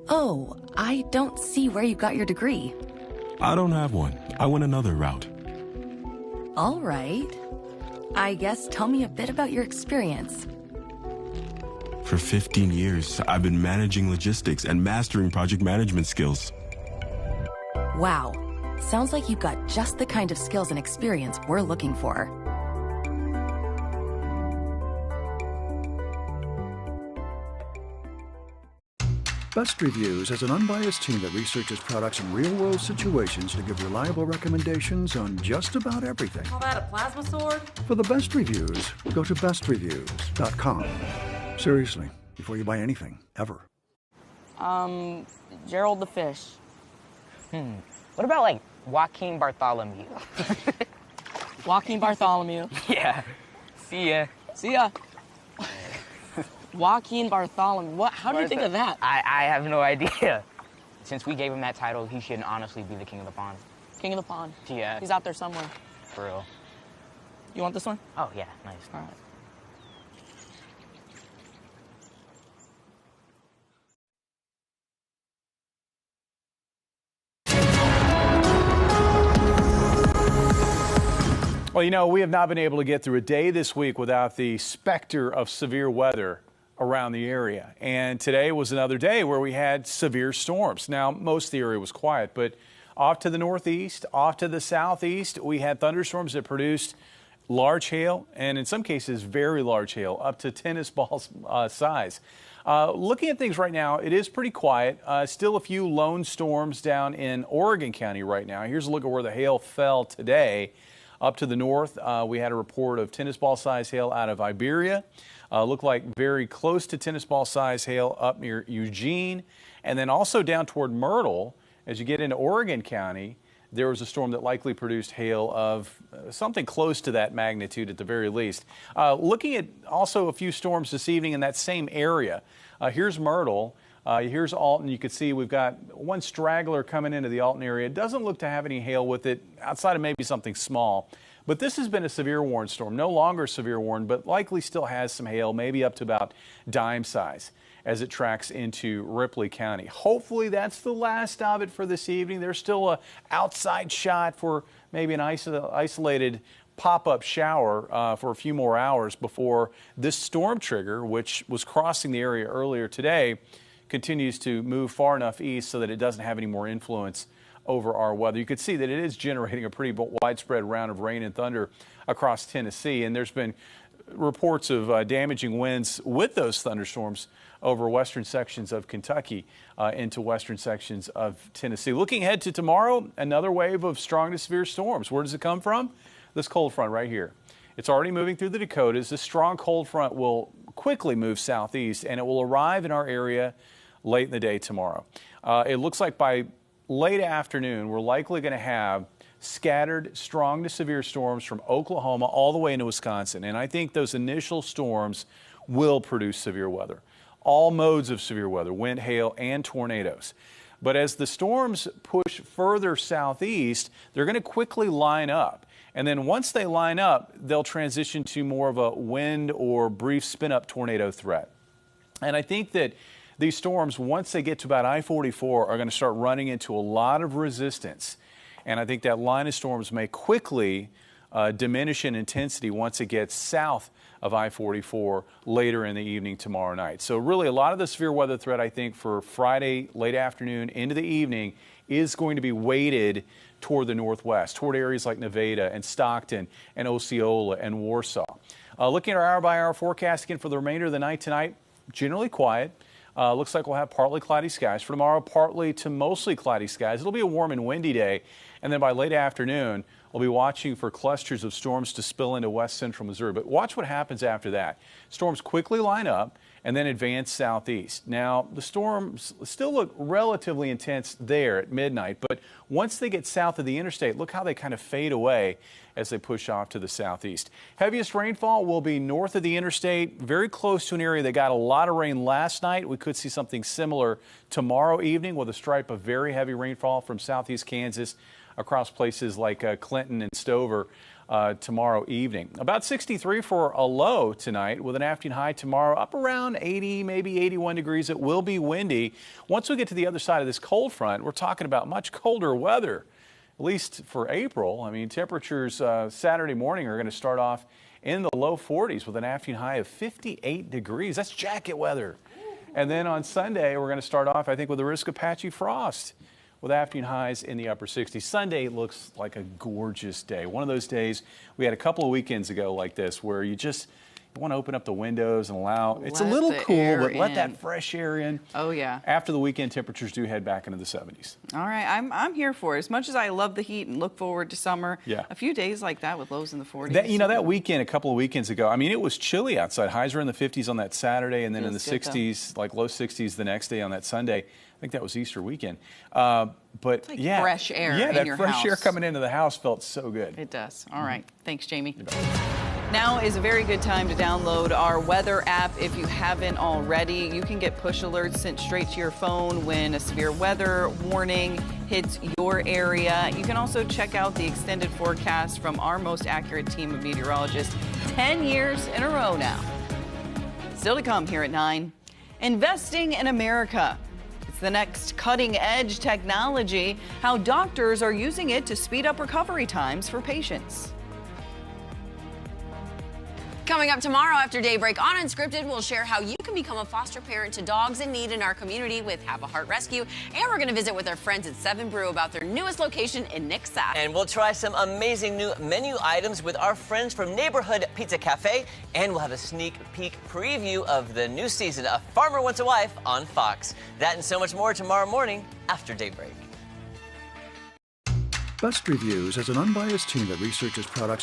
Oh, I don't see where you got your degree. I don't have one. I went another route. All right. I guess tell me a bit about your experience. For 15 years, I've been managing logistics and mastering project management skills. Wow. Sounds like you've got just the kind of skills and experience we're looking for. Best Reviews is an unbiased team that researches products in real-world situations to give reliable recommendations on just about everything. Call that a plasma sword? For the best reviews, go to bestreviews.com. Seriously, before you buy anything, ever. Gerald the fish. What about, like, Joaquin Bartholomew? Joaquin Bartholomew. Yeah. See ya. See ya. Joaquin Bartholomew. What? How do you think of that? I have no idea. Since we gave him that title, he should honestly be the king of the pond. King of the pond. Yeah. He's out there somewhere. For real. You want this one? Oh, yeah. Nice. All right. Well, you know, we have not been able to get through a day this week without the specter of severe weather around the area. And today was another day where we had severe storms. Now, most of the area was quiet, but off to the northeast, off to the southeast, we had thunderstorms that produced large hail and in some cases very large hail, up to tennis ball size. Looking at things right now, it is pretty quiet. Still a few lone storms down in Oregon County right now. Here's a look at where the hail fell today. Up to the north, we had a report of tennis ball size hail out of Iberia. Looked like very close to tennis ball size hail up near Eugene. And then also down toward Myrtle, as you get into Oregon County, there was a storm that likely produced hail of something close to that magnitude at the very least. Looking at also a few storms this evening in that same area. Here's Myrtle. Here's Alton. You can see we've got one straggler coming into the Alton area. It doesn't look to have any hail with it outside of maybe something small. But this has been a severe warn storm. No longer severe warn, but likely still has some hail, maybe up to about dime size as it tracks into Ripley County. Hopefully that's the last of it for this evening. There's still a outside shot for maybe an isolated pop-up shower for a few more hours before this storm trigger, which was crossing the area earlier today, continues to move far enough east so that it doesn't have any more influence over our weather. You could see that it is generating a pretty widespread round of rain and thunder across Tennessee, and there's been reports of damaging winds with those thunderstorms over western sections of Kentucky into western sections of Tennessee. Looking ahead to tomorrow, another wave of strong to severe storms. Where does it come from? This cold front right here. It's already moving through the Dakotas. This strong cold front will quickly move southeast, and it will arrive in our area late in the day tomorrow. It looks like by late afternoon, we're likely going to have scattered strong to severe storms from Oklahoma all the way into Wisconsin. And I think those initial storms will produce severe weather. All modes of severe weather, wind, hail, and tornadoes. But as the storms push further southeast, they're going to quickly line up. And then once they line up, they'll transition to more of a wind or brief spin-up tornado threat. And I think that these storms, once they get to about I-44, are going to start running into a lot of resistance. And I think that line of storms may quickly diminish in intensity once it gets south of I-44 later in the evening tomorrow night. So really a lot of the severe weather threat, I think, for Friday late afternoon into the evening is going to be weighted toward the northwest, toward areas like Nevada and Stockton and Osceola and Warsaw. Looking at our hour-by-hour forecast again for the remainder of the night tonight, generally quiet. Looks like we'll have partly cloudy skies. For tomorrow, partly to mostly cloudy skies. It'll be a warm and windy day. And then by late afternoon, we'll be watching for clusters of storms to spill into west central Missouri. But watch what happens after that. Storms quickly line up and then advance southeast. Now, the storms still look relatively intense there at midnight, but once they get south of the interstate, look how they kind of fade away as they push off to the southeast. Heaviest rainfall will be north of the interstate, very close to an area that got a lot of rain last night. We could see something similar tomorrow evening with a stripe of very heavy rainfall from southeast Kansas across places like Clinton and Stover tomorrow evening. About 63 for a low tonight with an afternoon high tomorrow up around 80, maybe 81 degrees. It will be windy. Once we get to the other side of this cold front, we're talking about much colder weather, at least for April. I mean, temperatures Saturday morning are going to start off in the low 40s with an afternoon high of 58 degrees. That's jacket weather. And then on Sunday, we're going to start off, I think, with a risk of patchy frost with afternoon highs in the upper 60s. Sunday looks like a gorgeous day. One of those days we had a couple of weekends ago like this where you want to open up the windows and allow, it's a little cool, but let that fresh air in. Oh, yeah. After the weekend, temperatures do head back into the 70s. All right, I'm here for it. As much as I love the heat and look forward to summer, yeah, a few days like that with lows in the 40s. That weekend, a couple of weekends ago, I mean, it was chilly outside. Highs were in the 50s on that Saturday and then in the 60s, like low 60s the next day on that Sunday. I think that was Easter weekend. But it's like fresh air in your fresh house. air coming into the house felt so good. It does. All right. Thanks, Jamie. Now is a very good time to download our weather app if you haven't already. You can get push alerts sent straight to your phone when a severe weather warning hits your area. You can also check out the extended forecast from our most accurate team of meteorologists 10 years in a row now. Still to come here at 9. Investing in America. It's the next cutting-edge technology, how doctors are using it to speed up recovery times for patients. Coming up tomorrow after daybreak on Unscripted, we'll share how you can become a foster parent to dogs in need in our community with Have a Heart Rescue. And we're going to visit with our friends at 7 Brew about their newest location in Nick Sack. And we'll try some amazing new menu items with our friends from Neighborhood Pizza Cafe. And we'll have a sneak peek preview of the new season of Farmer Wants a Wife on Fox. That and so much more tomorrow morning after daybreak. Best Reviews is an unbiased team that researches products